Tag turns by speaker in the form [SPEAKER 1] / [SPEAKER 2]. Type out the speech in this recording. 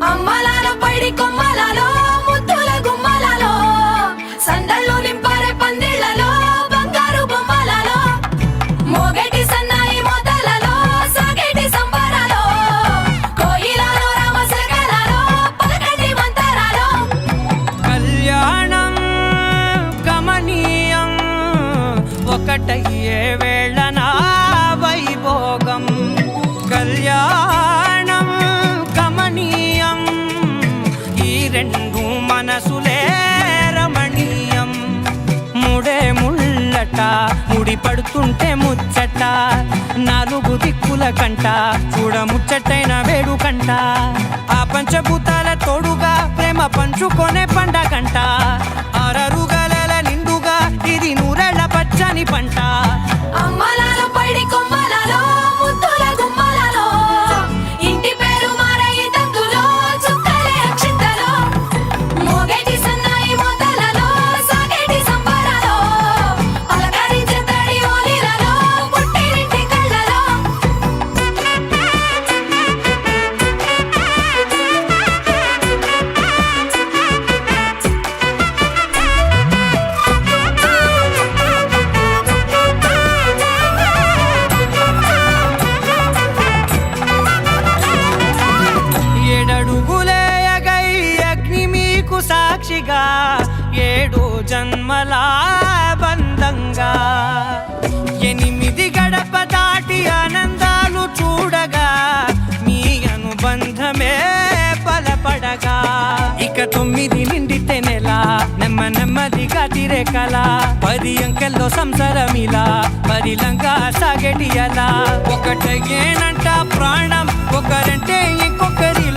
[SPEAKER 1] అమ్మలాలో పైడి కొమ్మలలో ముద్దుల గుమ్మలలో సందళ్ళు నింపారే పందిళ్లలో బంగారు బొమ్మలలో మోగేటి సన్నాయి మోతలలో సాగేటి సంబరాలో కోయిలలో రామసగలలో పలకటి మంతరాలో
[SPEAKER 2] కళ్యాణం గమనీయం ఒకటయ్యే వేళనా వైభోగం కళ్యాణం గమనీయం ఈ రెండు మనసులే రమణీయం ముడే ముళ్ళట ముడి పడుతుంటే ముచ్చట నాలుగు దిక్కుల కంట చూడ ముచ్చటైన వేడుకంట ఆ పంచభూతాల తోడుగా ప్రేమ పంచుకొనే పండగంట ఆరరుగల నిండుగా ఇది నూరెళ్ళ పచ్చని పంట
[SPEAKER 1] అమ్మలాలో పైడి కొమ్మలలో ముద్దుల గుమ్మలలో ఇంటి పేరు మారయి తందులో చుక్కలే అక్షింతలో మోగేటి సన్నాయి మోతలలో సాగేటి సంబరాలో అలకరించే తడి ఓలిలలో పుట్టినింటి కళ్ళలో
[SPEAKER 2] ఏడడుగులేయగై అగ్ని మీకు సాక్షిగా ఏడు జన్మల బంధంగా ఎనిమిది గడప దాటి ఆనందాలు చూడగా మీ అనుబంధమే బలపడగా ఇక 9 నిండితే నెల నెమ్మదిగా తిరే కల 10 అంకెల్లో సంసారమిలా పరిలంగా సాగేటి అలా ఒకటేనంట ప్రాణం ఒకరంటే ఇంకొకరి